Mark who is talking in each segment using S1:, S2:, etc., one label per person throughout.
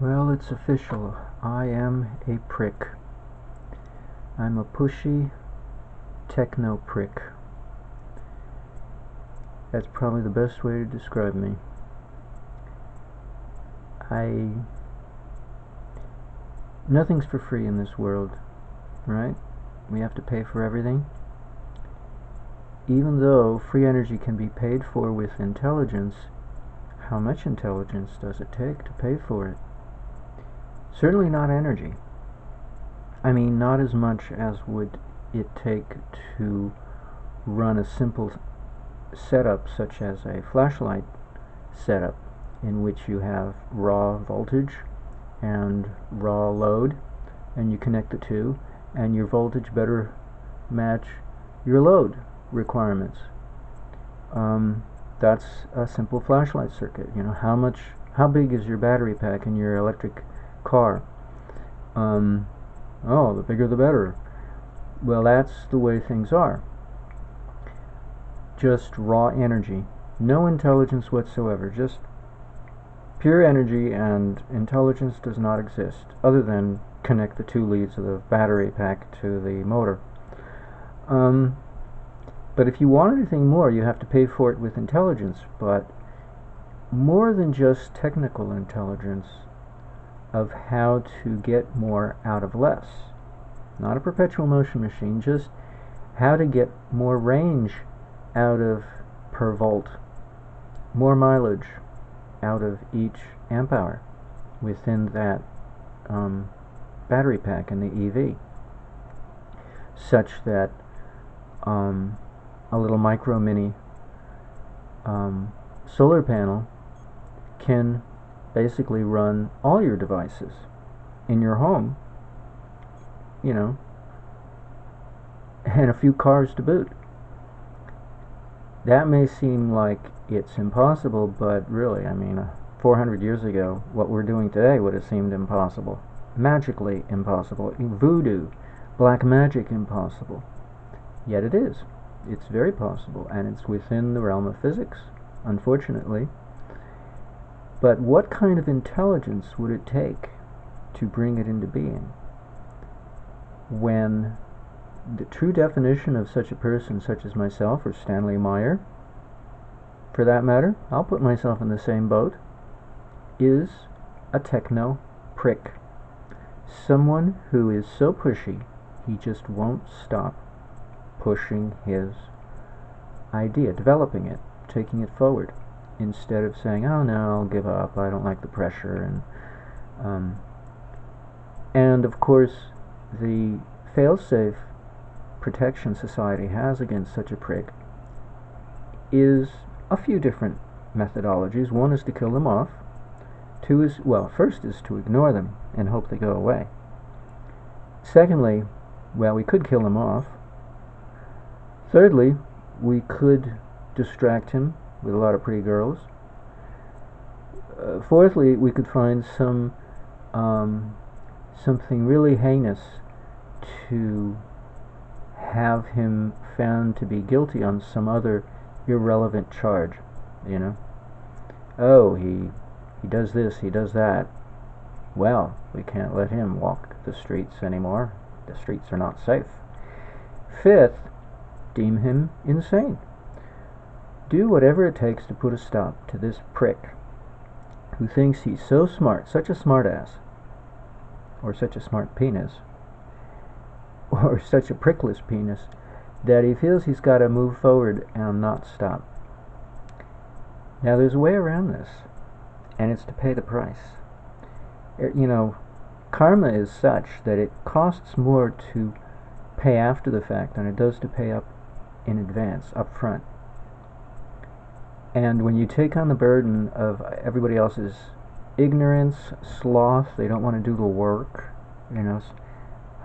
S1: Well, it's official. I am a prick. I'm a pushy techno prick. That's probably the best way to describe me. Nothing's for free in this world, right? We have to pay for everything. Even though free energy can be paid for with intelligence, how much intelligence does it take to pay for it? Certainly not energy. I mean, not as much as would it take to run a simple setup such as a flashlight setup, in which you have raw voltage and raw load, and you connect the two, and your voltage better match your load requirements. That's a simple flashlight circuit. How big is your battery pack in your electric car? The bigger the better. Well, that's the way things are. Just raw energy. No intelligence whatsoever. Just pure energy, and intelligence does not exist other than connect the two leads of the battery pack to the motor. But if you want anything more, you have to pay for it with intelligence, but more than just technical intelligence of how to get more out of less. Not a perpetual motion machine, just how to get more range out of per volt, more mileage out of each amp hour within that battery pack in the EV, such that a little micro mini solar panel can basically run all your devices in your home, and a few cars to boot. That may seem like it's impossible, but really, 400 years ago, what we're doing today would have seemed impossible. Magically impossible. Voodoo, black magic impossible. Yet it is. It's very possible, and it's within the realm of physics, unfortunately. But what kind of intelligence would it take to bring it into being, when the true definition of such a person, such as myself or Stanley Meyer, for that matter, I'll put myself in the same boat, is a techno prick. Someone who is so pushy, he just won't stop pushing his idea, developing it, taking it forward, instead of saying, "Oh no, I'll give up, I don't like the pressure," and of course the fail-safe protection society has against such a prick is a few different methodologies. One is to kill them off. First is to ignore them and hope they go away. Secondly, we could kill them off. Thirdly, we could distract him with a lot of pretty girls. Fourthly, we could find something really heinous to have him found to be guilty on some other irrelevant charge. Oh, he does this, he does that. Well, we can't let him walk the streets anymore. The streets are not safe. Fifth, deem him insane. Do whatever it takes to put a stop to this prick who thinks he's so smart, such a smart ass, or such a smart penis, or such a prickless penis, that he feels he's got to move forward and not stop. Now, there's a way around this, and it's to pay the price. Karma is such that it costs more to pay after the fact than it does to pay up in advance, up front. And when you take on the burden of everybody else's ignorance, sloth, they don't want to do the work. I was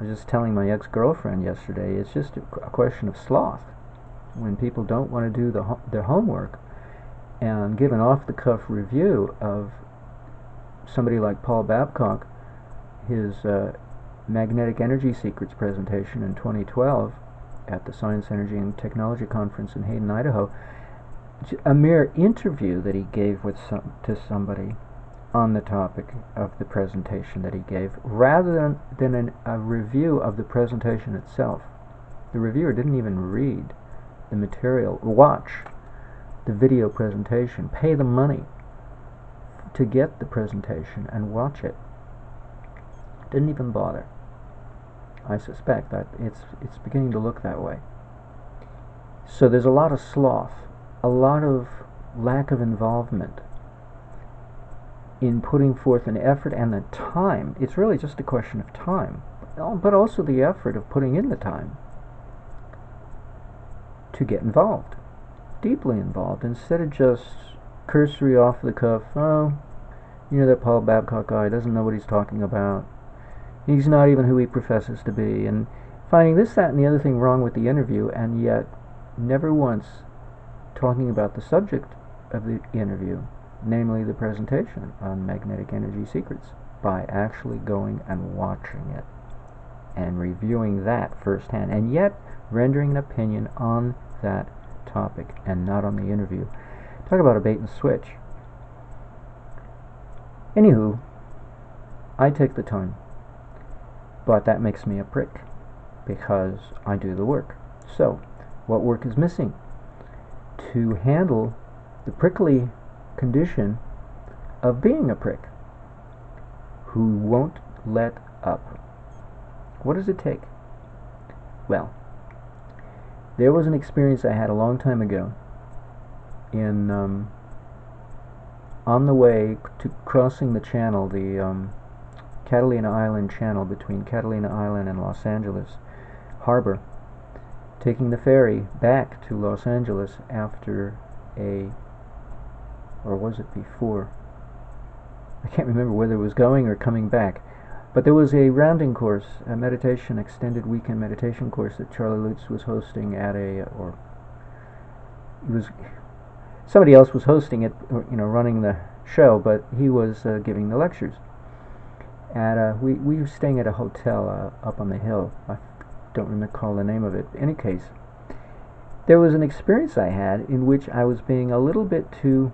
S1: just telling my ex-girlfriend yesterday, it's just a question of sloth. When people don't want to do their homework, and give an off-the-cuff review of somebody like Paul Babcock, his Magnetic Energy Secrets presentation in 2012 at the Science, Energy, and Technology Conference in Hayden, Idaho, a mere interview that he gave to somebody on the topic of the presentation that he gave, rather than a review of the presentation itself. The reviewer didn't even read the material, watch the video presentation, pay the money to get the presentation and watch it. Didn't even bother. I suspect that it's beginning to look that way. So there's a lot of sloth, a lot of lack of involvement in putting forth an effort and the time. It's really just a question of time, but also the effort of putting in the time to get involved, deeply involved, instead of just cursory off the cuff, oh, you know, that Paul Babcock guy doesn't know what he's talking about. He's not even who he professes to be, and finding this, that, and the other thing wrong with the interview, and yet never once talking about the subject of the interview, namely the presentation on magnetic energy secrets, by actually going and watching it and reviewing that firsthand, and yet rendering an opinion on that topic and not on the interview. Talk about a bait and switch. Anywho, I take the time, but that makes me a prick because I do the work. So, what work is missing to handle the prickly condition of being a prick who won't let up? What does it take? Well, there was an experience I had a long time ago in on the way to crossing the channel, the Catalina Island channel between Catalina Island and Los Angeles harbor, taking the ferry back to Los Angeles after or was it before? I can't remember whether it was going or coming back. But there was a rounding course, a meditation, extended weekend meditation course that Charlie Lutz was hosting at somebody else was hosting it, running the show, but he was giving the lectures. We were staying at a hotel up on the hill. I don't recall the name of it. In any case, there was an experience I had in which I was being a little bit too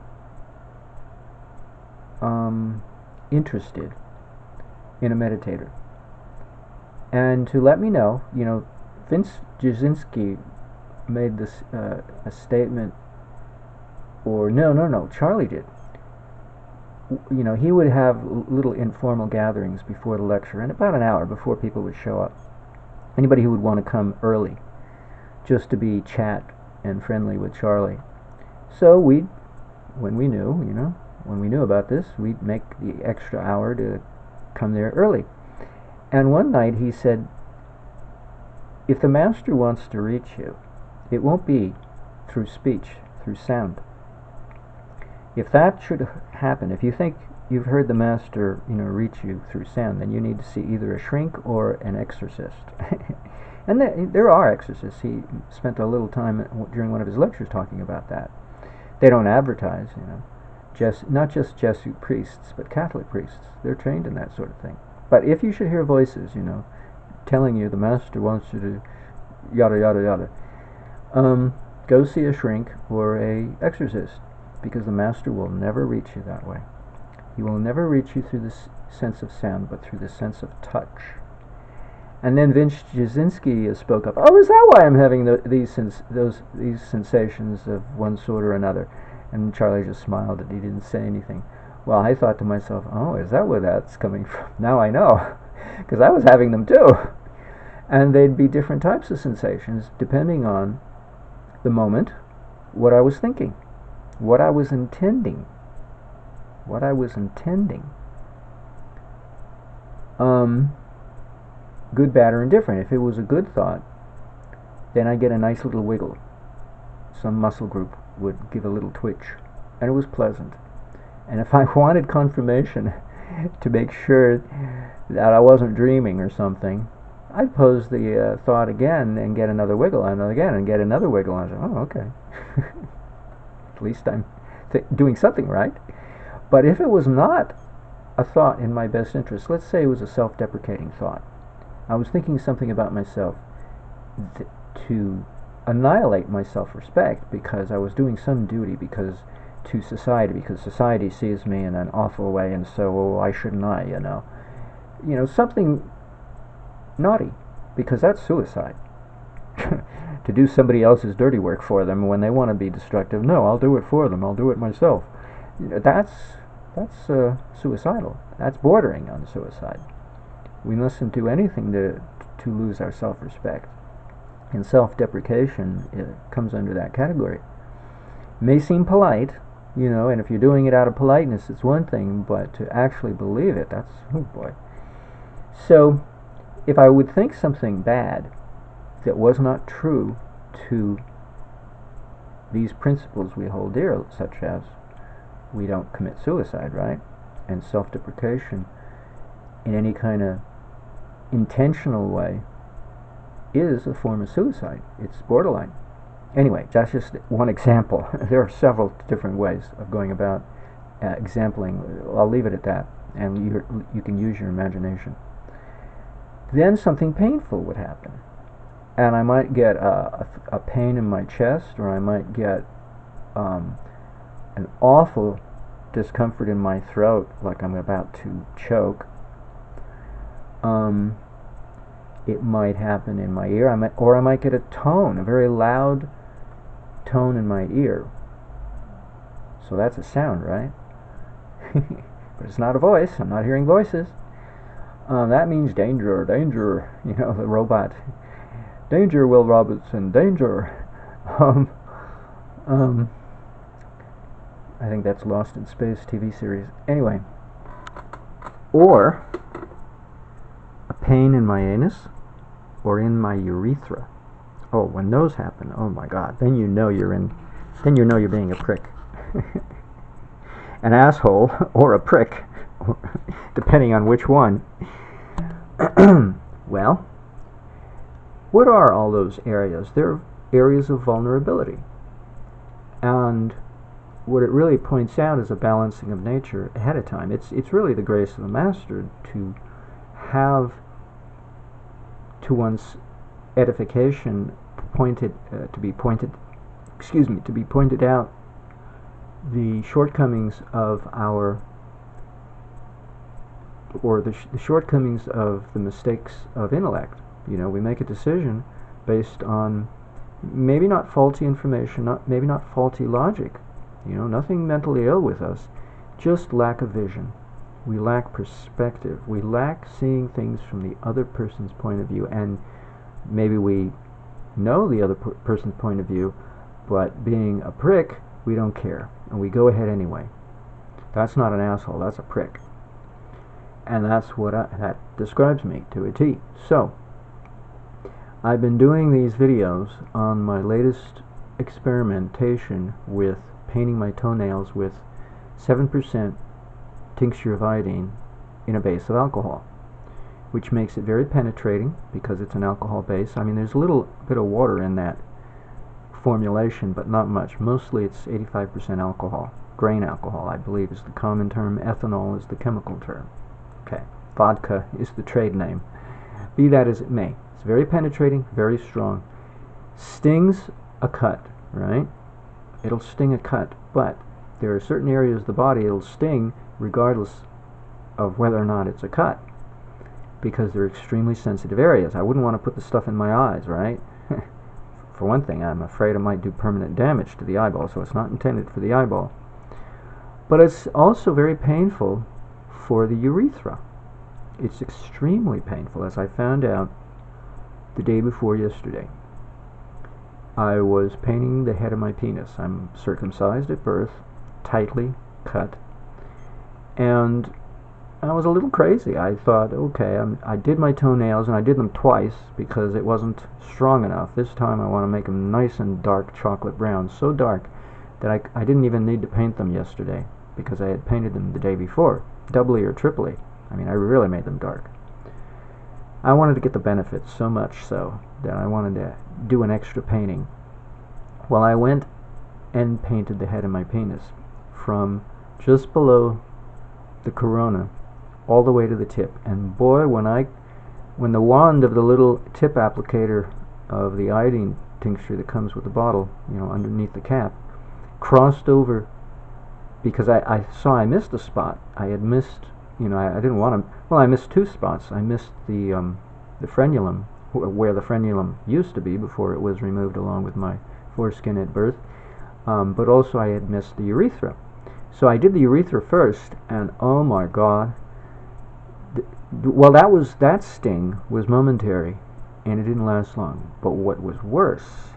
S1: interested in a meditator. And to let me know, Vince Jasinski made this a statement, or no, Charlie did. He would have little informal gatherings before the lecture, and about an hour before people would show up. Anybody who would want to come early, just to be chat and friendly with Charlie. So when we knew about this, we'd make the extra hour to come there early. And one night he said, if the master wants to reach you, it won't be through speech, through sound. If that should happen, if you think you've heard the master, reach you through sound, then you need to see either a shrink or an exorcist. And there are exorcists. He spent a little time during one of his lectures talking about that. They don't advertise, not just Jesuit priests, but Catholic priests. They're trained in that sort of thing. But if you should hear voices, telling you the master wants you to yada yada yada, go see a shrink or a exorcist, because the master will never reach you that way. He will never reach you through the sense of sound, but through the sense of touch. And then Vince Jasinski spoke up. Oh, is that why I'm having these sensations of one sort or another? And Charlie just smiled and he didn't say anything. Well, I thought to myself, oh, is that where that's coming from? Now I know, because I was having them too. And they'd be different types of sensations depending on the moment, what I was thinking, what I was intending. Good, bad, or indifferent. If it was a good thought, then I get a nice little wiggle. Some muscle group would give a little twitch, and it was pleasant. And if I wanted confirmation to make sure that I wasn't dreaming or something, I'd pose the thought again and get another wiggle, and again and get another wiggle. And I say, oh, okay. At least I'm doing something right. But if it was not a thought in my best interest, let's say it was a self-deprecating thought, I was thinking something about myself to annihilate my self-respect because I was doing some duty, because to society, because society sees me in an awful way, and so, well, why shouldn't I, something naughty, because that's suicide. To do somebody else's dirty work for them when they want to be destructive. No, I'll do it for them. I'll do it myself. That's suicidal. That's bordering on suicide. We mustn't do anything to lose our self-respect. And self-deprecation comes under that category. It may seem polite, and if you're doing it out of politeness, it's one thing, but to actually believe it, that's, oh boy. So, if I would think something bad that was not true to these principles we hold dear, such as we don't commit suicide, right? And self-deprecation in any kind of intentional way is a form of suicide. It's borderline. Anyway, that's just one example. There are several different ways of going about exempling. I'll leave it at that, and you can use your imagination. Then something painful would happen, and I might get a pain in my chest, or I might get an awful discomfort in my throat, like I'm about to choke. It might happen in my ear, or I might get a tone, a very loud tone in my ear. So that's a sound, right? But it's not a voice. I'm not hearing voices. That means danger, danger. The robot. Danger, Will Robinson, danger. I think that's Lost in Space TV series. Anyway, or a pain in my anus, or in my urethra. Oh, when those happen, oh my God, then you know you're being a prick. An asshole or a prick, depending on which one. Well, what are all those areas? They're areas of vulnerability. And what it really points out is a balancing of nature ahead of time. It's really the grace of the master to have to one's edification to be pointed out the shortcomings of the shortcomings of the mistakes of intellect. We make a decision based on maybe not faulty information, maybe not faulty logic. Nothing mentally ill with us, just lack of vision. We lack perspective. We lack seeing things from the other person's point of view, and maybe we know the other person's point of view, but being a prick, we don't care, and we go ahead anyway. That's not an asshole, that's a prick. And that's what that describes me to a T. So, I've been doing these videos on my latest experimentation with painting my toenails with 7% tincture of iodine in a base of alcohol, which makes it very penetrating because it's an alcohol base. I mean, there's a little bit of water in that formulation, but not much. Mostly it's 85% alcohol. Grain alcohol, I believe, is the common term. Ethanol is the chemical term. Okay, vodka is the trade name. Be that as it may, it's very penetrating, very strong. Stings a cut, right? It'll sting a cut, but there are certain areas of the body it'll sting regardless of whether or not it's a cut, because they're extremely sensitive areas. I wouldn't want to put the stuff in my eyes, right? For one thing, I'm afraid it might do permanent damage to the eyeball, so it's not intended for the eyeball. But it's also very painful for the urethra. It's extremely painful, as I found out the day before yesterday. I was painting the head of my penis. I'm circumcised at birth, tightly cut, and I was a little crazy. I thought, okay, I did my toenails, and I did them twice because it wasn't strong enough. This time I want to make them nice and dark chocolate brown, so dark that I didn't even need to paint them yesterday because I had painted them the day before, doubly or triply. I mean, I really made them dark. I wanted to get the benefits so much so that I wanted to do an extra painting. Well, I went and painted the head of my penis from just below the corona all the way to the tip, and boy, when the wand of the little tip applicator of the iodine tincture that comes with the bottle, underneath the cap, crossed over because I saw I missed a spot. I had missed, I didn't want to. Well, I missed two spots. I missed the frenulum, where the frenulum used to be before it was removed along with my foreskin at birth. But also I had missed the urethra. So I did the urethra first, and oh my God. Well, that sting was momentary, and it didn't last long. But what was worse,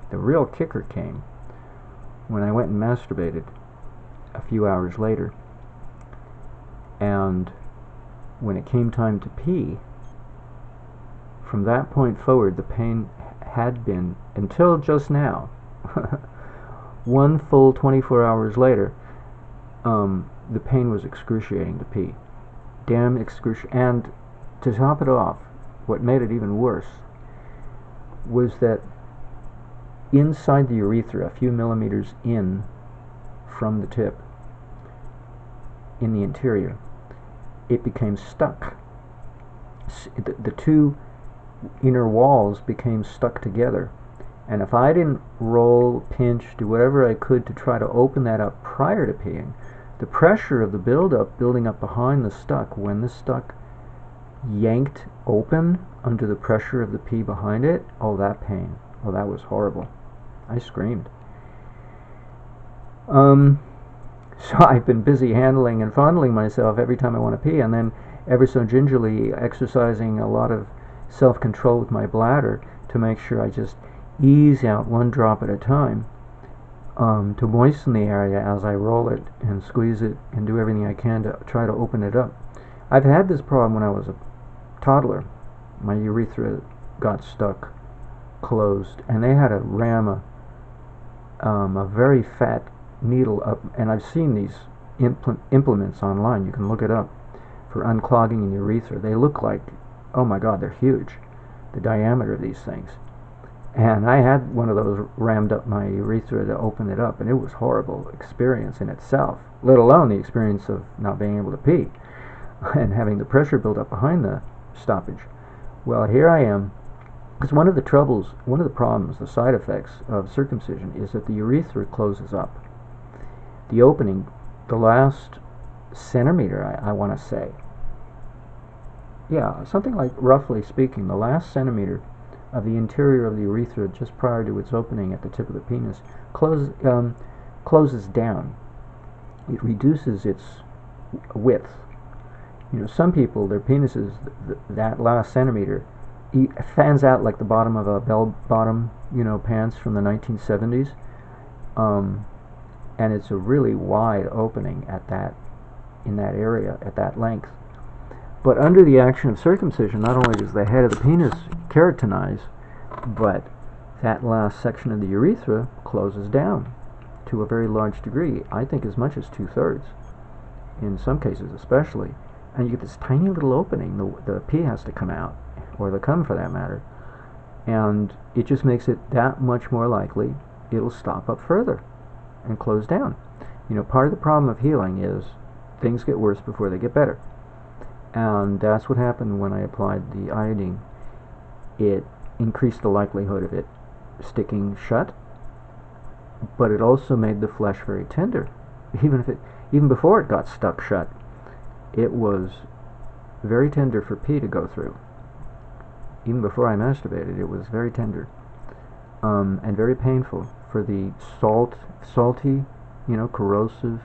S1: the real kicker came when I went and masturbated a few hours later. And when it came time to pee, from that point forward, the pain had been, until just now, one full 24 hours later, the pain was excruciating to pee. Damn excruciating. And to top it off, what made it even worse was that inside the urethra, a few millimeters in from the tip, in the interior, it became stuck. The two inner walls became stuck together. And if I didn't roll, pinch, do whatever I could to try to open that up prior to peeing, the pressure of the building up behind the stuck, when the stuck yanked open under the pressure of the pee behind it, oh, that pain. Oh, that was horrible. I screamed. So I've been busy handling and fondling myself every time I want to pee, and then ever so gingerly exercising a lot of self-control with my bladder to make sure I just ease out one drop at a time, to moisten the area as I roll it and squeeze it and do everything I can to try to open it up. I've had this problem when I was a toddler. My urethra got stuck closed, and they had to ram a very fat needle up, and I've seen these implements online. You can look it up for unclogging the urethra. They look like, oh my God, they're huge, the diameter of these things. And I had one of those rammed up my urethra to open it up, and it was a horrible experience in itself, let alone the experience of not being able to pee and having the pressure build up behind the stoppage. Well, here I am, because one of the problems, the side effects of circumcision is that the urethra closes up. The opening, the last centimeter, I want to say, yeah, something like, roughly speaking, the last centimeter of the interior of the urethra just prior to its opening at the tip of the penis closes down. It reduces its width. Some people, their penises, that last centimeter, fans out like the bottom of a bell-bottom, pants from the 1970s. And it's a really wide opening in that area, at that length. But under the action of circumcision, not only does the head of the penis keratinize, but that last section of the urethra closes down to a very large degree. I think as much as 2/3, in some cases especially. And you get this tiny little opening. The pee has to come out, or the cum for that matter. And it just makes it that much more likely it'll stop up further and close down. Part of the problem of healing is things get worse before they get better. And that's what happened when I applied the iodine. It increased the likelihood of it sticking shut, but it also made the flesh very tender. Even before it got stuck shut, it was very tender for pee to go through. Even before I masturbated, it was very tender, and very painful for the salty, corrosive,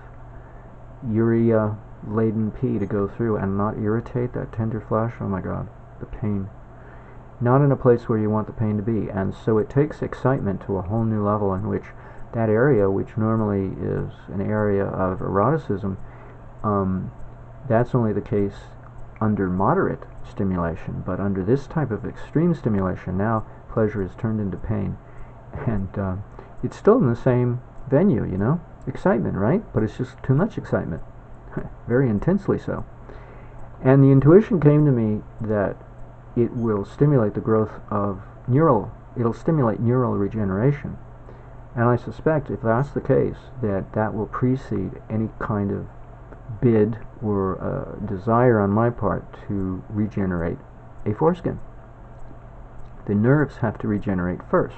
S1: urea-laden pee to go through and not irritate that tender flesh. Oh my God, the pain. Not in a place where you want the pain to be. And so it takes excitement to a whole new level in which that area, which normally is an area of eroticism, that's only the case under moderate stimulation. But under this type of extreme stimulation, now pleasure is turned into pain. And it's still in the same venue, excitement, right? But it's just too much excitement, very intensely so. And the intuition came to me that it will stimulate the growth of it'll stimulate neural regeneration. And I suspect, if that's the case, that will precede any kind of bid or desire on my part to regenerate a foreskin. The nerves have to regenerate first.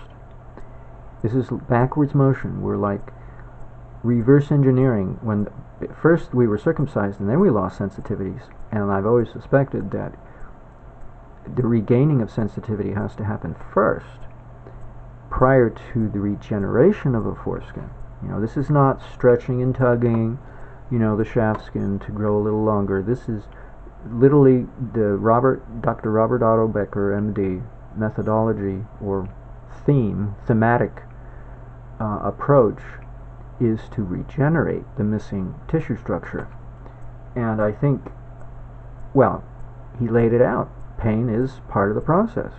S1: This is backwards motion. We're like reverse engineering. When first we were circumcised and then we lost sensitivities, and I've always suspected that the regaining of sensitivity has to happen first prior to the regeneration of the foreskin. This is not stretching and tugging, the shaft skin to grow a little longer. This is literally the Dr. Robert Otto Becker, MD, methodology or thematic approach is to regenerate the missing tissue structure. And I think, well, he laid it out. Pain is part of the process,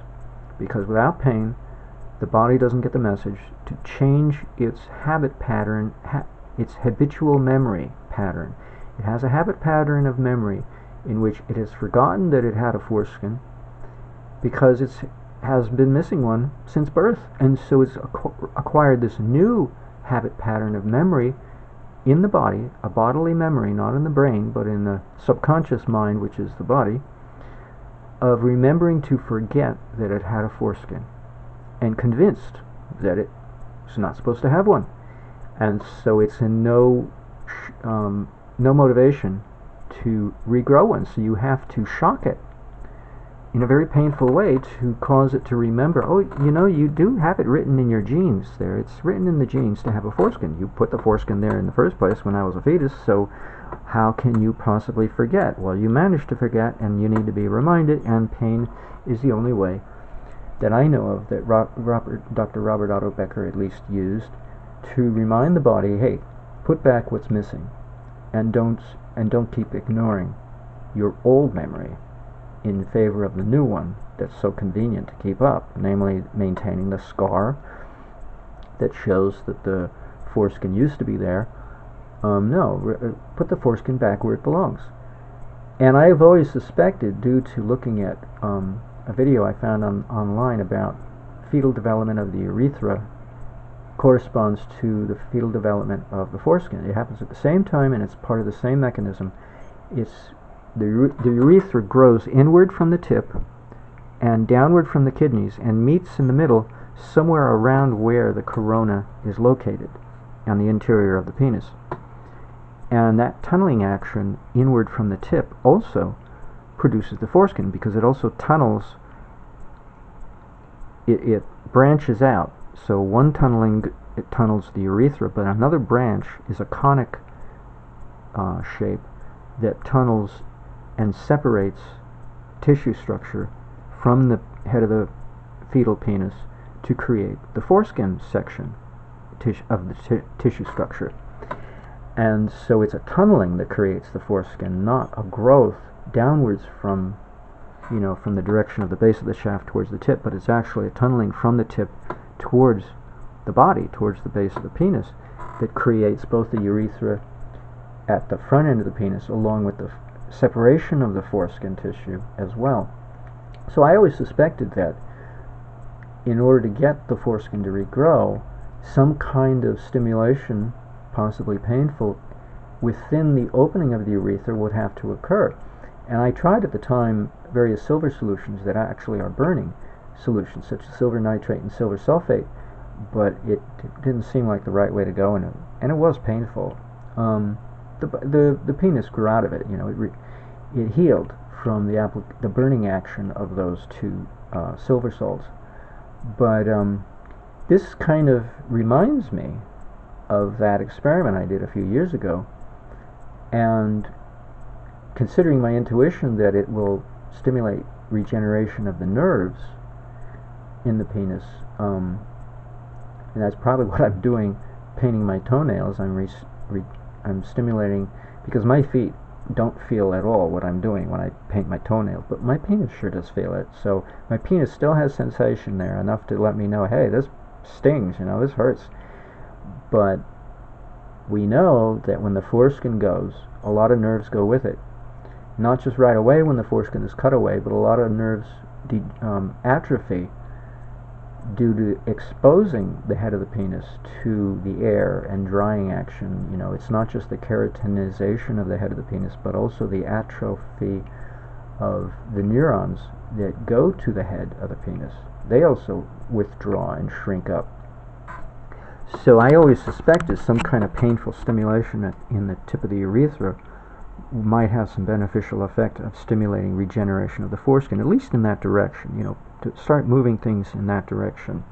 S1: because without pain, the body doesn't get the message to change its habit pattern, its habitual memory pattern. It has a habit pattern of memory in which it has forgotten that it had a foreskin because it has been missing one since birth, and so it's acquired this new habit pattern of memory in the body, a bodily memory, not in the brain, but in the subconscious mind, which is the body, of remembering to forget that it had a foreskin, and convinced that it's not supposed to have one. And so it's in no motivation to regrow one, so you have to shock it in a very painful way to cause it to remember, oh, you do have it written in your genes there. It's written in the genes to have a foreskin. You put the foreskin there in the first place when I was a fetus, so how can you possibly forget? Well, you managed to forget, and you need to be reminded, and pain is the only way that I know of that Dr. Robert Otto Becker at least used to remind the body, hey, put back what's missing, and don't keep ignoring your old memory in favor of the new one that's so convenient to keep up, namely maintaining the scar that shows that the foreskin used to be there. Put the foreskin back where it belongs. And I've always suspected, due to looking at a video I found online about fetal development of the urethra corresponds to the fetal development of the foreskin. It happens at the same time, and it's part of the same mechanism. The urethra grows inward from the tip and downward from the kidneys and meets in the middle somewhere around where the corona is located on the interior of the penis. And that tunneling action inward from the tip also produces the foreskin, because it also tunnels, it branches out. So one tunneling, it tunnels the urethra, but another branch is a conic shape that tunnels and separates tissue structure from the head of the fetal penis to create the foreskin section of the tissue structure. And so it's a tunneling that creates the foreskin, not a growth downwards from the direction of the base of the shaft towards the tip, but it's actually a tunneling from the tip towards the body, towards the base of the penis, that creates both the urethra at the front end of the penis along with the separation of the foreskin tissue as well. So I always suspected that in order to get the foreskin to regrow, some kind of stimulation, possibly painful, within the opening of the urethra would have to occur. And I tried at the time various silver solutions that actually are burning solutions, such as silver nitrate and silver sulfate, but it didn't seem like the right way to go, and it was painful. The penis grew out of it. It healed from the burning action of those two silver salts. But this kind of reminds me of that experiment I did a few years ago, and considering my intuition that it will stimulate regeneration of the nerves in the penis, and that's probably what I'm doing painting my toenails. I'm stimulating, because my feet don't feel at all what I'm doing when I paint my toenails, but my penis sure does feel it. So my penis still has sensation there, enough to let me know, hey, this stings, this hurts. But we know that when the foreskin goes, a lot of nerves go with it. Not just right away when the foreskin is cut away, but a lot of nerves atrophy due to exposing the head of the penis to the air and drying action. It's not just the keratinization of the head of the penis, but also the atrophy of the neurons that go to the head of the penis. They also withdraw and shrink up. So I always suspected some kind of painful stimulation in the tip of the urethra might have some beneficial effect of stimulating regeneration of the foreskin, at least in that direction, to start moving things in that direction.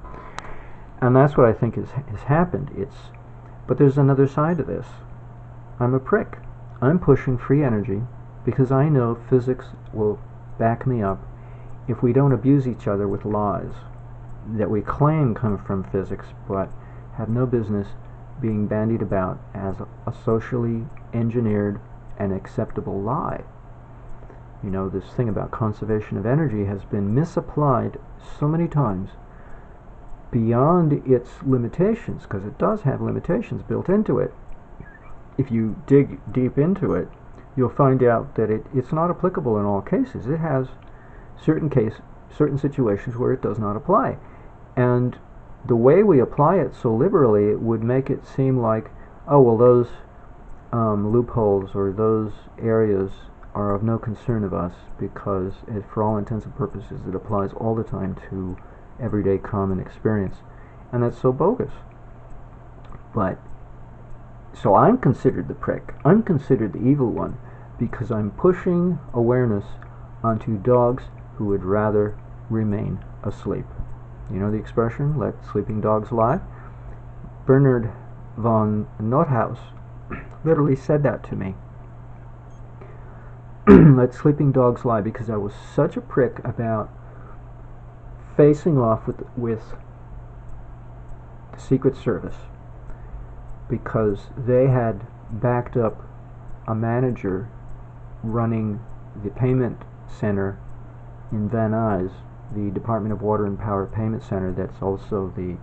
S1: And that's what I think has happened. But there's another side to this. I'm a prick. I'm pushing free energy because I know physics will back me up if we don't abuse each other with lies that we claim come from physics but have no business being bandied about as a socially engineered and acceptable lie. This thing about conservation of energy has been misapplied so many times beyond its limitations, because it does have limitations built into it. If you dig deep into it, you'll find out that it's not applicable in all cases. It has certain situations where it does not apply. And the way we apply it so liberally, it would make it seem like, oh, well, those loopholes or those areas are of no concern of us because for all intents and purposes it applies all the time to everyday common experience. And that's so bogus. So I'm considered the prick. I'm considered the evil one because I'm pushing awareness onto dogs who would rather remain asleep. You know the expression, let sleeping dogs lie? Bernard von Nothaus literally said that to me. Let sleeping dogs lie, because I was such a prick about facing off with the Secret Service, because they had backed up a manager running the payment center in Van Nuys, the Department of Water and Power Payment Center. That's also the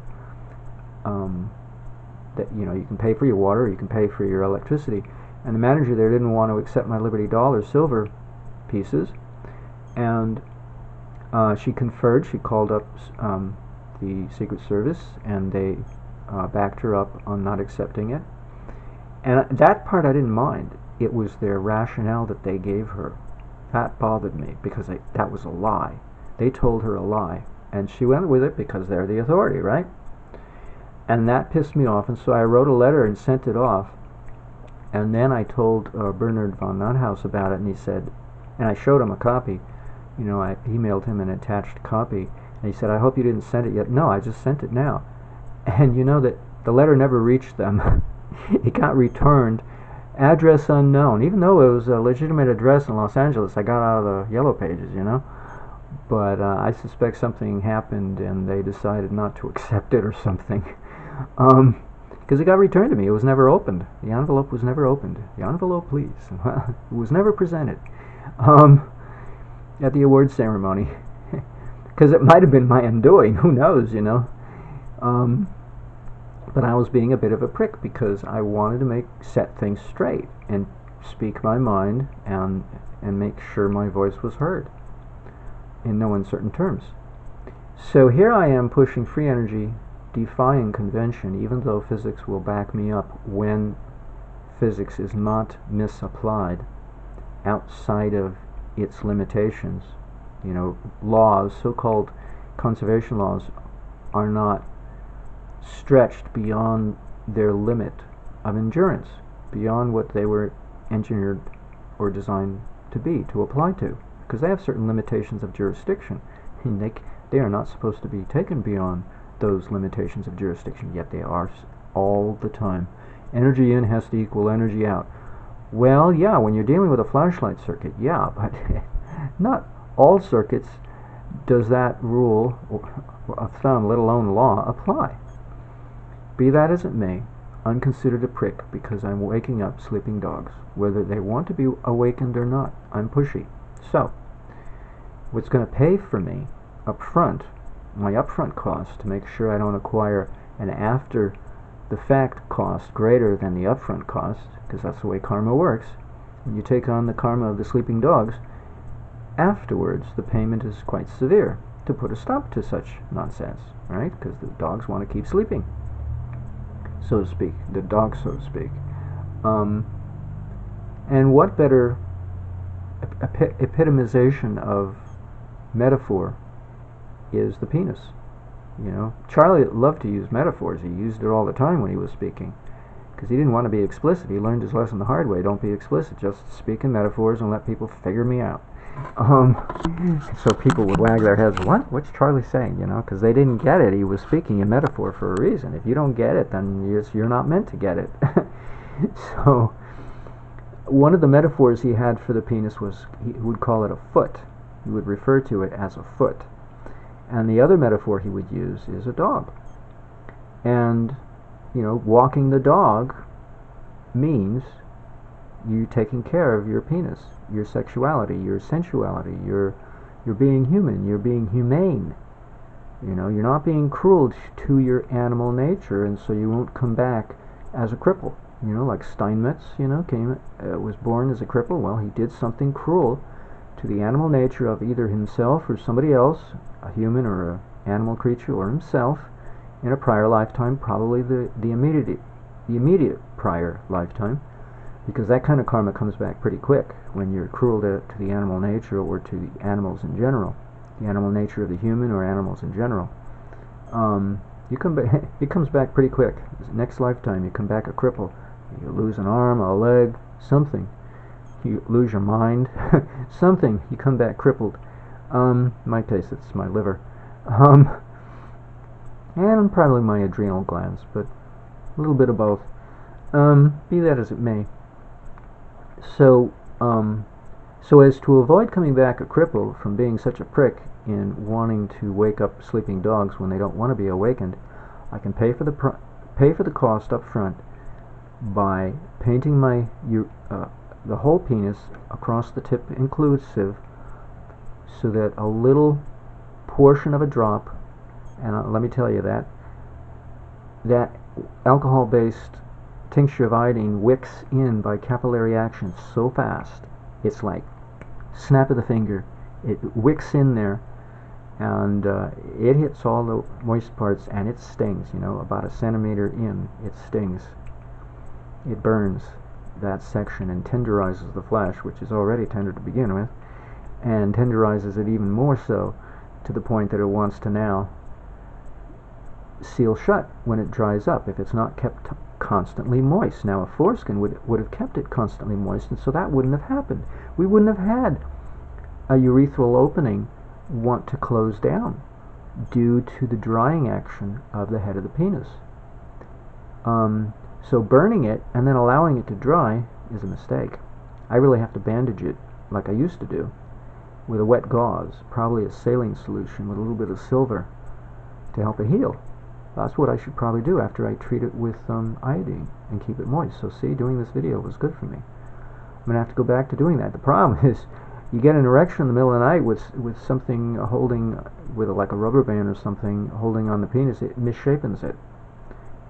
S1: that you can pay for your water, you can pay for your electricity, and the manager there didn't want to accept my Liberty Dollar silver pieces, and she conferred. She called up the Secret Service, and they backed her up on not accepting it. And that part I didn't mind. It was their rationale that they gave her that bothered me, because that was a lie. They told her a lie, and she went with it because they're the authority, right? And that pissed me off, and so I wrote a letter and sent it off. And then I told Bernard von Nothaus about it, and he said, and I showed him a copy. I emailed him an attached copy, and he said, I hope you didn't send it yet. No, I just sent it now. And you know that the letter never reached them. It got returned, address unknown, even though it was a legitimate address in Los Angeles. I got out of the yellow pages, But I suspect something happened, and they decided not to accept it or something. Because it got returned to me. It was never opened. The envelope was never opened. The envelope, please. It was never presented at the award ceremony. Because it might have been my undoing. Who knows, But I was being a bit of a prick because I wanted to set things straight and speak my mind and make sure my voice was heard in no uncertain terms. So here I am pushing free energy, defying convention, even though physics will back me up when physics is not misapplied outside of its limitations. Laws, so-called conservation laws, are not stretched beyond their limit of endurance, beyond what they were engineered or designed to apply to, because they have certain limitations of jurisdiction, and they are not supposed to be taken beyond those limitations of jurisdiction, yet they are all the time. Energy in has to equal energy out. Well, yeah, when you're dealing with a flashlight circuit, yeah, but not all circuits does that rule of thumb, let alone law, apply. Be that as it may, I'm considered a prick because I'm waking up sleeping dogs, whether they want to be awakened or not. I'm pushy. So, what's going to pay for me up front, my upfront cost, to make sure I don't acquire an after the fact cost greater than the upfront cost, because that's the way karma works. When you take on the karma of the sleeping dogs, afterwards the payment is quite severe to put a stop to such nonsense, right? Because the dogs want to keep sleeping, so to speak, the dogs, so to speak. And what better epitomization of metaphor is the penis? You know, Charlie loved to use metaphors. He used it all the time when he was speaking, because he didn't want to be explicit. He learned his lesson the hard way. Don't be explicit. Just speak in metaphors and let people figure me out. So people would wag their heads. What? What's Charlie saying? You know, because they didn't get it. He was speaking in metaphor for a reason. If you don't get it, then you're not meant to get it. So one of the metaphors he had for the penis was he would call it a foot. He would refer to it as a foot. And the other metaphor he would use is a dog. And, you know, walking the dog means you taking care of your penis, your sexuality, your sensuality, you're being human, you're being humane. You know, you're not being cruel to your animal nature, and so you won't come back as a cripple. You know, like Steinmetz, you know, was born as a cripple. Well, he did something cruel to the animal nature of either himself or somebody else, a human or an animal creature, or himself, in a prior lifetime, probably the immediate prior lifetime, because that kind of karma comes back pretty quick when you're cruel to the animal nature or to the animals in general, the animal nature of the human or animals in general. It comes back pretty quick. Next lifetime, you come back a cripple. You lose an arm, a leg, something. You lose your mind, something. You come back crippled. In my case, it's my liver, and probably my adrenal glands, but a little bit of both. Be that as it may. So as to avoid coming back a cripple from being such a prick in wanting to wake up sleeping dogs when they don't want to be awakened, I can pay for the cost up front by painting the whole penis across the tip inclusive, so that a little portion of a drop, and let me tell you that alcohol-based tincture of iodine wicks in by capillary action so fast, it's like snap of the finger. It wicks in there, and it hits all the moist parts, and it stings. You know, about a centimeter in, it stings. It burns that section and tenderizes the flesh, which is already tender to begin with, and tenderizes it even more so, to the point that it wants to now seal shut when it dries up if it's not kept constantly moist. Now a foreskin would have kept it constantly moist, and so that wouldn't have happened. We wouldn't have had a urethral opening want to close down due to the drying action of the head of the penis. So burning it and then allowing it to dry is a mistake. I really have to bandage it like I used to do with a wet gauze, probably a saline solution with a little bit of silver to help it heal. That's what I should probably do after I treat it with iodine and keep it moist. So see, doing this video was good for me. I'm going to have to go back to doing that. The problem is you get an erection in the middle of the night with something holding, with like a rubber band or something holding on the penis. It misshapens it.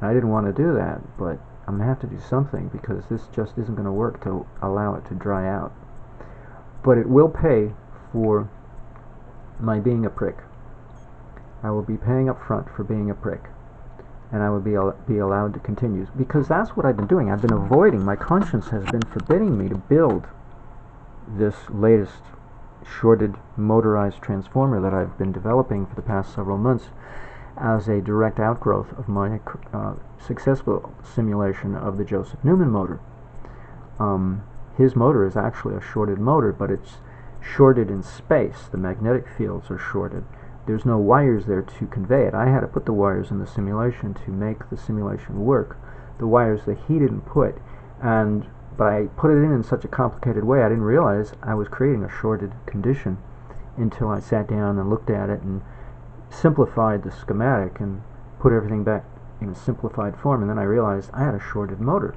S1: I didn't want to do that, but I'm going to have to do something, because this just isn't going to work to allow it to dry out. But it will pay for my being a prick. I will be paying up front for being a prick, and I will be allowed to continue, because that's what I've been doing. I've been avoiding. My conscience has been forbidding me to build this latest shorted motorized transformer that I've been developing for the past several months as a direct outgrowth of my successful simulation of the Joseph Newman motor. His motor is actually a shorted motor, but it's shorted in space. The magnetic fields are shorted. There's no wires there to convey it. I had to put the wires in the simulation to make the simulation work. The wires that he didn't put, but I put it in such a complicated way I didn't realize I was creating a shorted condition until I sat down and looked at it and simplified the schematic and put everything back in a simplified form, and then I realized I had a shorted motor.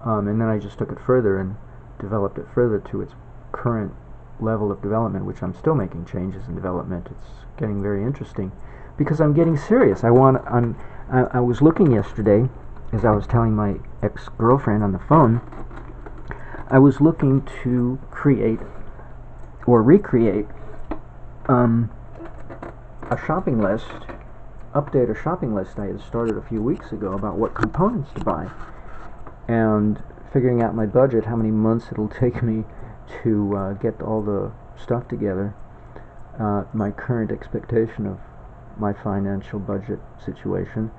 S1: And then I just took it further and developed it further to its current level of development, which I'm still making changes in development. It's getting very interesting because I'm getting serious. I was looking yesterday, as I was telling my ex-girlfriend on the phone, I was looking to create or recreate a shopping list, update a shopping list I had started a few weeks ago about what components to buy, and figuring out my budget, how many months it'll take me to get all the stuff together, my current expectation of my financial budget situation,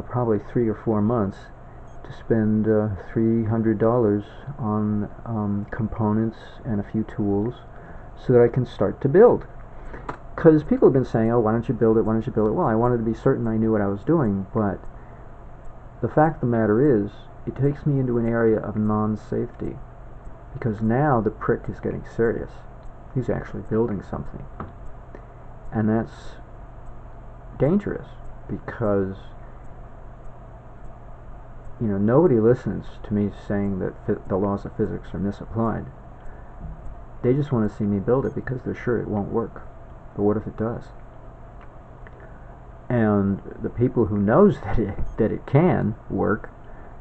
S1: probably 3 or 4 months, to spend $300 on components and a few tools so that I can start to build. Because people have been saying, oh, why don't you build it, why don't you build it? Well, I wanted to be certain I knew what I was doing, but the fact of the matter is, it takes me into an area of non-safety, because now the prick is getting serious. He's actually building something. And that's dangerous, because nobody listens to me saying that the laws of physics are misapplied. They just want to see me build it because they're sure it won't work. But what if it does? And the people who knows that it can work,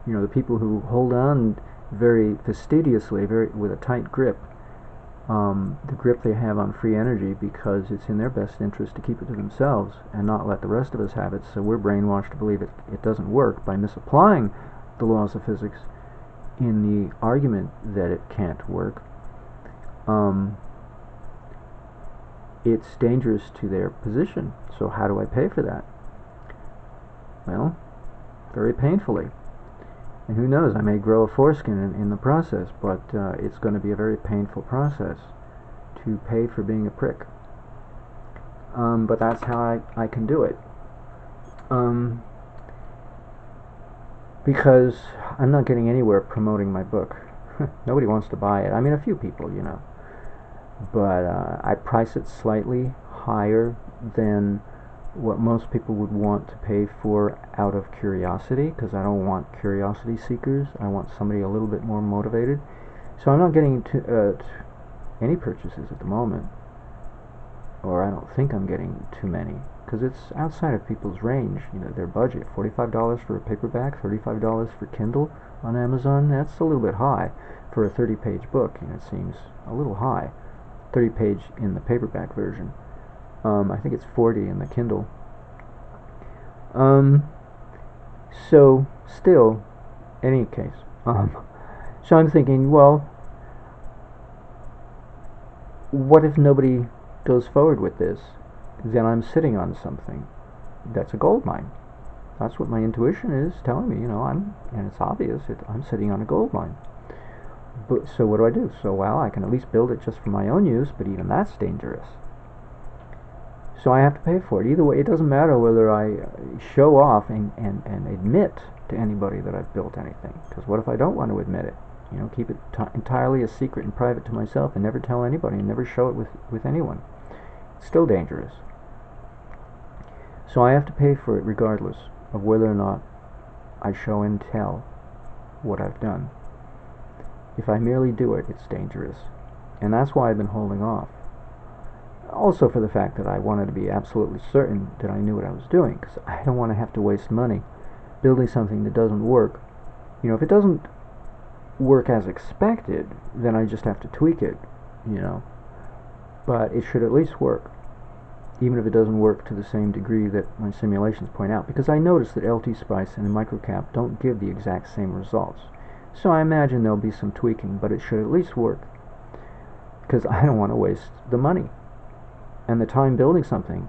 S1: the people who hold on very fastidiously, with a tight grip, the grip they have on free energy, because it's in their best interest to keep it to themselves and not let the rest of us have it, so we're brainwashed to believe it doesn't work by misapplying the laws of physics in the argument that it can't work. It's dangerous to their position. So how do I pay for that? Well, very painfully. And who knows, I may grow a foreskin in the process, but it's going to be a very painful process to pay for being a prick. But that's how I can do it. Because I'm not getting anywhere promoting my book. Nobody wants to buy it. I mean, a few people, But I price it slightly higher than what most people would want to pay for out of curiosity, because I don't want curiosity seekers. I want somebody a little bit more motivated. So I'm not getting any purchases at the moment, or I don't think I'm getting too many, because it's outside of people's range, their budget. $45 for a paperback, $35 for Kindle on Amazon. That's a little bit high for a 30-page book. It seems a little high. 30-page in the paperback version. I think it's 40 in the Kindle. So still, any case, so I'm thinking, well, what if nobody goes forward with this? Then I'm sitting on something that's a gold mine. That's what my intuition is telling me. And it's obvious. I'm sitting on a gold mine. But so what do? So, well, I can at least build it just for my own use, but even that's dangerous. So I have to pay for it. Either way, it doesn't matter whether I show off and admit to anybody that I've built anything. Because what if I don't want to admit it? Keep it entirely a secret and private to myself and never tell anybody and never show it with anyone. It's still dangerous. So I have to pay for it regardless of whether or not I show and tell what I've done. If I merely do it, it's dangerous. And that's why I've been holding off. Also for the fact that I wanted to be absolutely certain that I knew what I was doing, because I don't want to have to waste money building something that doesn't work. If it doesn't work as expected, then I just have to tweak it, But it should at least work, even if it doesn't work to the same degree that my simulations point out, because I noticed that LT Spice and the microcap don't give the exact same results. So I imagine there'll be some tweaking, but it should at least work, because I don't want to waste the money and the time building something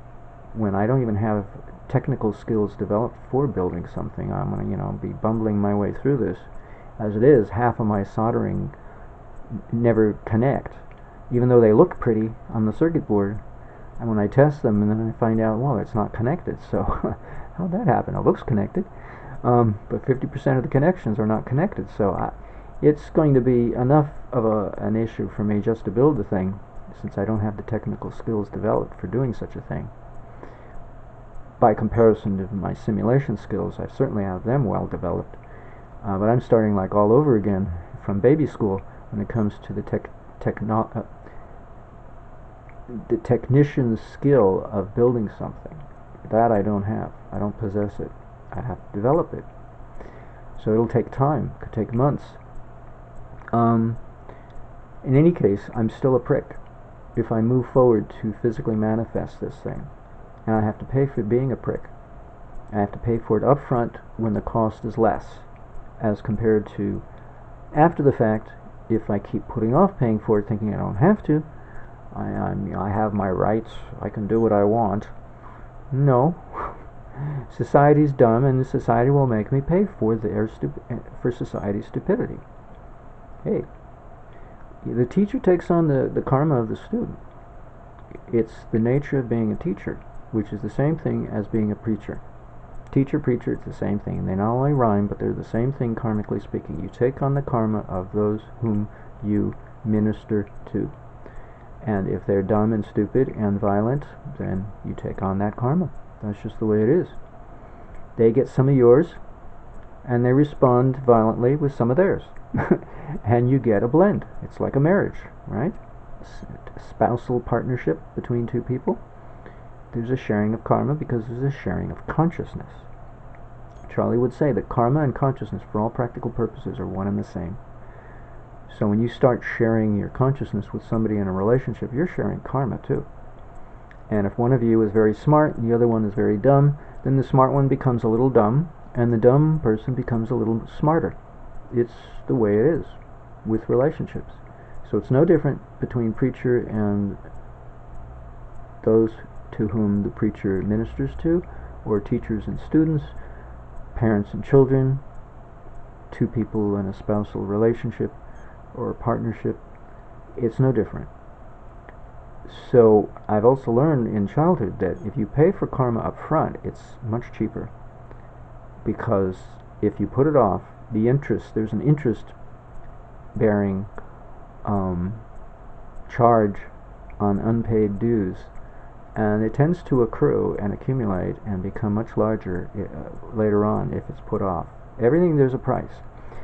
S1: when I don't even have technical skills developed for building something. I'm going to, be bumbling my way through this. As it is, half of my soldering never connect, even though they look pretty on the circuit board. And when I test them, and then I find out, well, it's not connected. So how'd that happen? It looks connected. But 50% of the connections are not connected, so it's going to be enough of an issue for me just to build the thing, since I don't have the technical skills developed for doing such a thing. By comparison to my simulation skills, I certainly have them well developed, but I'm starting like all over again from baby school when it comes to the technician's skill of building something. That I don't have. I don't possess it. I have to develop it. So it'll take time. It could take months. In any case, I'm still a prick if I move forward to physically manifest this thing. And I have to pay for being a prick. I have to pay for it up front when the cost is less, as compared to after the fact. If I keep putting off paying for it thinking I don't have to, I have my rights, I can do what I want, No. Society's dumb, and society will make me pay for for society's stupidity. Hey, the teacher takes on the karma of the student. It's the nature of being a teacher, which is the same thing as being a preacher. Teacher, preacher, it's the same thing. They not only rhyme, but they're the same thing karmically speaking. You take on the karma of those whom you minister to. And if they're dumb and stupid and violent, then you take on that karma. That's just the way it is. They get some of yours, and they respond violently with some of theirs. And you get a blend. It's like a marriage, right? Spousal partnership between two people. There's a sharing of karma because there's a sharing of consciousness. Charlie would say that karma and consciousness, for all practical purposes, are one and the same. So when you start sharing your consciousness with somebody in a relationship, you're sharing karma too. And if one of you is very smart and the other one is very dumb, then the smart one becomes a little dumb, and the dumb person becomes a little smarter. It's the way it is with relationships. So it's no different between preacher and those to whom the preacher ministers to, or teachers and students, parents and children, two people in a spousal relationship or a partnership. It's no different. So I've also learned in childhood that if you pay for karma up front, it's much cheaper, because if you put it off, there's an interest bearing charge on unpaid dues, and it tends to accrue and accumulate and become much larger later on if it's put off. Everything, there's a price.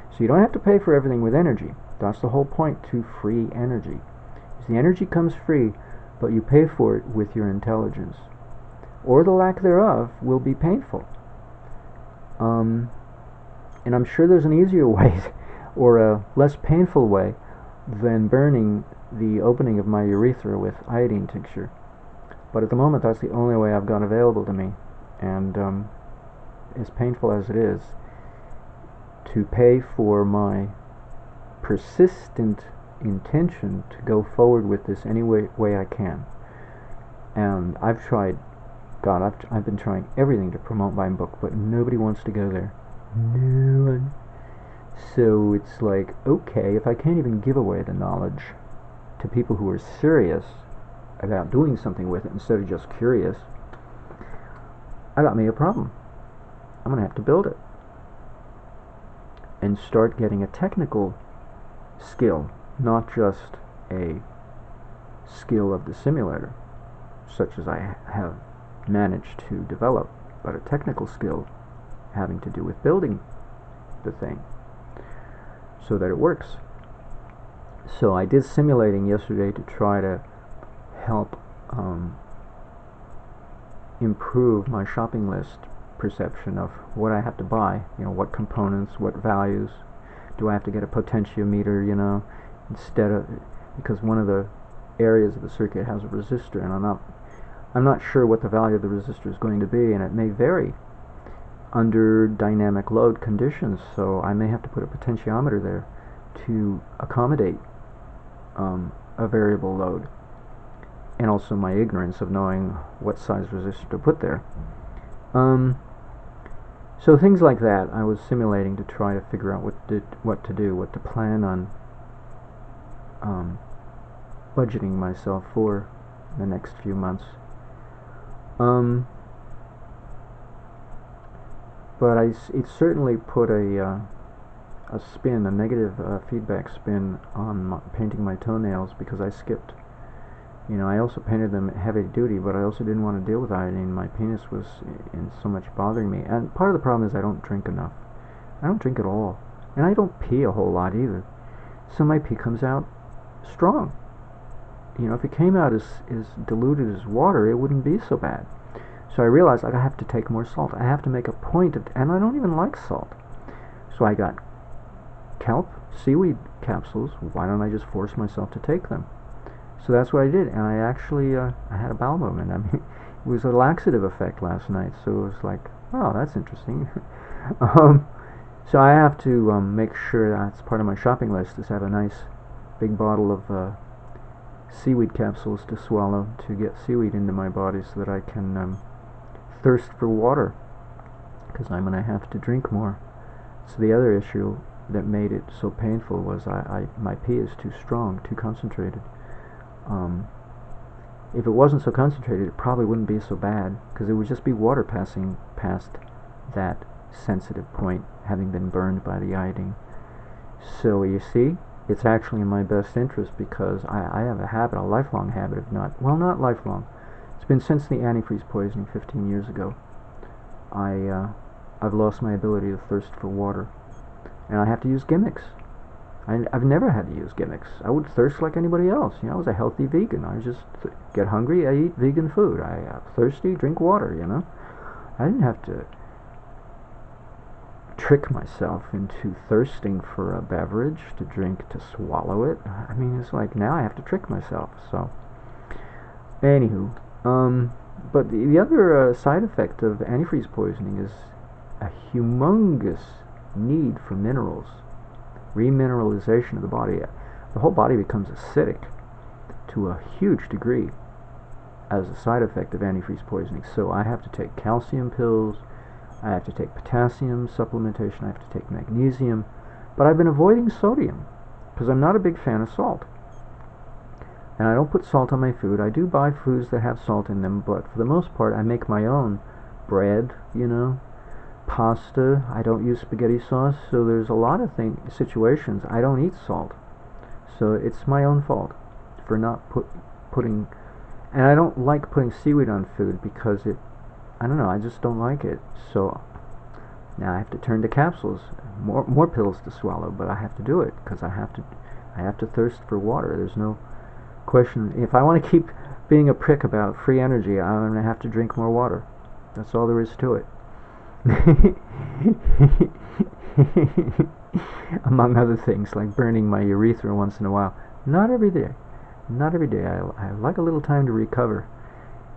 S1: So you don't have to pay for everything with energy. That's the whole point to free energy. The energy comes free, but you pay for it with your intelligence, or the lack thereof will be painful. And I'm sure there's an easier way or a less painful way than burning the opening of my urethra with iodine tincture. But at the moment, that's the only way I've got available to me. And as painful as it is, to pay for my persistent intention to go forward with this any way I can. And I've tried, I've been trying everything to promote my book, but nobody wants to go there. No one. So it's like, okay, if I can't even give away the knowledge to people who are serious about doing something with it instead of just curious, I got me a problem. I'm going to have to build it and start getting a technical skill, not just a skill of the simulator, such as I have managed to develop, but a technical skill having to do with building the thing so that it works. So I did simulating yesterday to try to help improve my shopping list perception of what I have to buy, what components, what values. Do I have to get a potentiometer, instead of, because one of the areas of the circuit has a resistor, and I'm not sure what the value of the resistor is going to be, and it may vary under dynamic load conditions, so I may have to put a potentiometer there to accommodate a variable load, and also my ignorance of knowing what size resistor to put there. So things like that I was simulating to try to figure out what to plan on budgeting myself for the next few months. But it certainly put a spin, a negative feedback spin on painting my toenails, because I skipped. I also painted them heavy duty, but I also didn't want to deal with iodine. My penis was in so much bothering me, and part of the problem is I don't drink enough. I don't drink at all, and I don't pee a whole lot either. So my pee comes out strong. If it came out as diluted as water, it wouldn't be so bad. So I realized I have to take more salt. I have to make a point of, and I don't even like salt. So I got kelp, seaweed capsules. Why don't I just force myself to take them? So that's what I did, and I actually I had a bowel movement. I mean, it was a laxative effect last night, so it was like, oh, that's interesting. So I have to make sure that's part of my shopping list, is have a nice big bottle of seaweed capsules to swallow to get seaweed into my body, so that I can thirst for water, because I'm going to have to drink more. So the other issue that made it so painful was my pee is too strong, too concentrated. If it wasn't so concentrated, it probably wouldn't be so bad, because it would just be water passing past that sensitive point, having been burned by the iodine. So you see, it's actually in my best interest, because I have a habit, a lifelong habit of not lifelong. It's been since the antifreeze poisoning 15 years ago. I've lost my ability to thirst for water, and I have to use gimmicks. I've never had to use gimmicks. I would thirst like anybody else. I was a healthy vegan. I just get hungry, I eat vegan food. I'm thirsty, drink water, I didn't have to trick myself into thirsting for a beverage, to drink, to swallow it. I mean, it's like now I have to trick myself. So, anywho, but the other side effect of antifreeze poisoning is a humongous need for minerals. Remineralization of the body. The whole body becomes acidic to a huge degree as a side effect of antifreeze poisoning. So I have to take calcium pills, I have to take potassium supplementation, I have to take magnesium, but I've been avoiding sodium because I'm not a big fan of salt. And I don't put salt on my food. I do buy foods that have salt in them, but for the most part I make my own bread, pasta. I don't use spaghetti sauce, so there's a lot of situations I don't eat salt. So it's my own fault for not putting, and I don't like putting seaweed on food because I don't know, I just don't like it. So now I have to turn to capsules, more pills to swallow, but I have to do it because I have to thirst for water. There's no question. If I want to keep being a prick about free energy, I'm going to have to drink more water. That's all there is to it. Among other things, like burning my urethra once in a while. Not every day. I like a little time to recover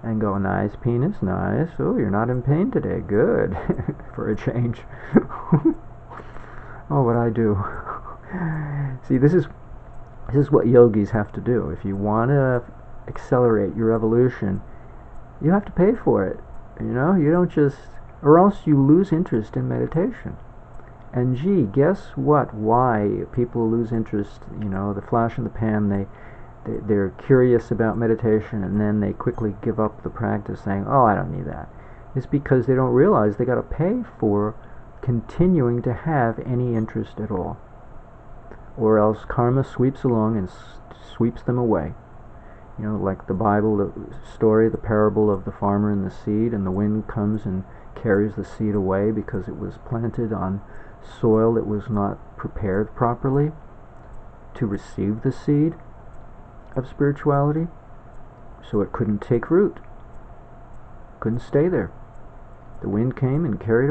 S1: and go, nice penis, nice. Oh, you're not in pain today. Good. For a change. Oh, what I do. See, this is what yogis have to do. If you want to accelerate your evolution, you have to pay for it. You don't just, or else you lose interest in meditation. And gee, guess what? Why people lose interest? The flash in the pan. They're curious about meditation, and then they quickly give up the practice, saying, "Oh, I don't need that." It's because they don't realize they got to pay for continuing to have any interest at all, or else karma sweeps along and sweeps them away. Like the Bible, the story, the parable of the farmer and the seed, and the wind comes and carries the seed away because it was planted on soil that was not prepared properly to receive the seed of spirituality, so it couldn't take root, couldn't stay there. The wind came and carried it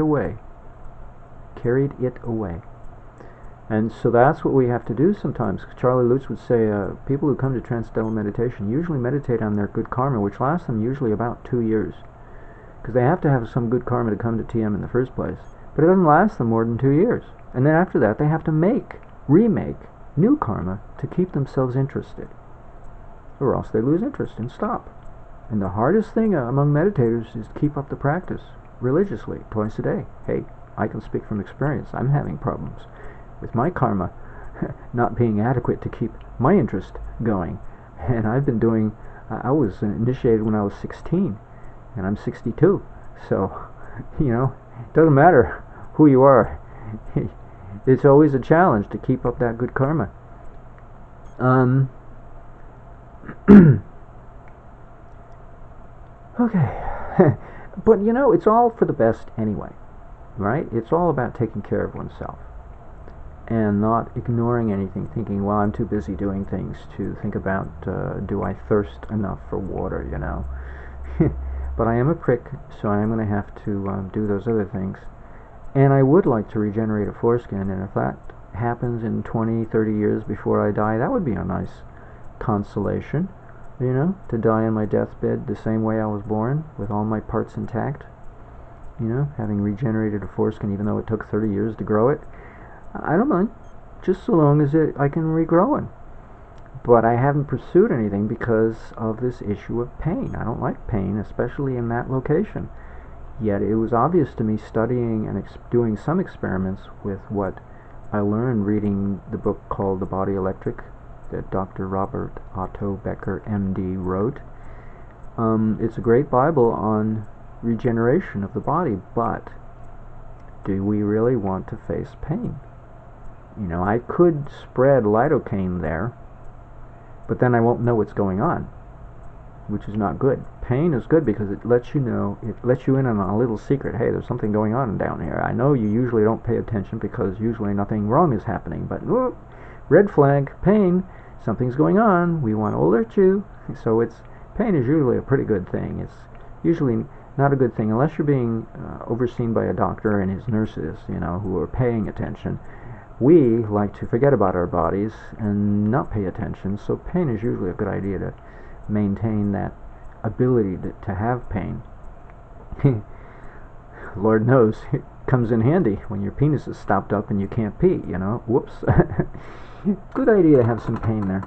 S1: away. And so that's what we have to do sometimes. Charlie Lutz would say people who come to transcendental meditation usually meditate on their good karma, which lasts them usually about 2 years, because they have to have some good karma to come to TM in the first place. But it doesn't last them more than 2 years. And then after that they have to remake new karma to keep themselves interested, or else they lose interest and stop. And the hardest thing among meditators is to keep up the practice religiously, twice a day. Hey, I can speak from experience. I'm having problems with my karma not being adequate to keep my interest going. And I've been doing, I was initiated when I was 16, and I'm 62. So, it doesn't matter who you are. It's always a challenge to keep up that good karma. Okay. But it's all for the best anyway, right? It's all about taking care of oneself and not ignoring anything, thinking, well, I'm too busy doing things to think about, do I thirst enough for water, But I am a prick, so I am going to have to do those other things. And I would like to regenerate a foreskin, and if that happens in 20, 30 years before I die, that would be a nice consolation, to die on my deathbed the same way I was born, with all my parts intact, having regenerated a foreskin even though it took 30 years to grow it. I don't mind, just so long as I can regrow it. But I haven't pursued anything because of this issue of pain. I don't like pain, especially in that location. Yet it was obvious to me, studying and doing some experiments with what I learned reading the book called The Body Electric that Dr. Robert Otto Becker, MD, wrote. It's a great Bible on regeneration of the body, but do we really want to face pain? You know, I could spread lidocaine there, but then I won't know what's going on, which is not good. Pain is good because it lets you know, it lets you in on a little secret. Hey, there's something going on down here. I know you usually don't pay attention because usually nothing wrong is happening, but whoop, red flag, pain, something's going on, we want to alert you. So pain is usually a pretty good thing. It's usually not a good thing unless you're being overseen by a doctor and his nurses, you know, who are paying attention. We like to forget about our bodies and not pay attention, so pain is usually a good idea to maintain that ability to have pain. Lord knows it comes in handy when your penis is stopped up and you can't pee, you know. Whoops. Good idea to have some pain there.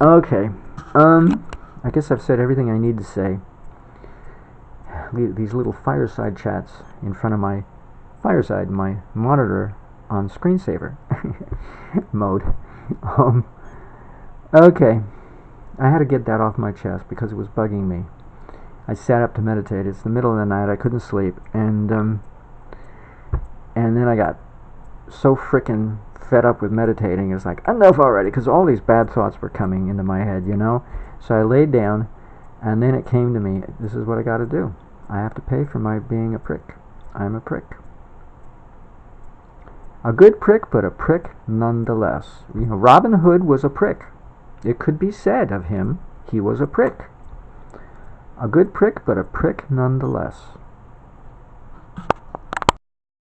S1: Okay. I guess I've said everything I need to say. These little fireside chats in front of my fireside, my monitor on screensaver mode. Okay. I had to get that off my chest because it was bugging me. I sat up to meditate. It's the middle of the night. I couldn't sleep, and then I got so frickin' fed up with meditating. It's like, enough already, because all these bad thoughts were coming into my head, you know. So I laid down, and then it came to me. This is what I got to do. I have to pay for my being a prick. I'm a prick. A good prick, but a prick nonetheless. You know, Robin Hood was a prick. It could be said of him, he was a prick. A good prick, but a prick nonetheless.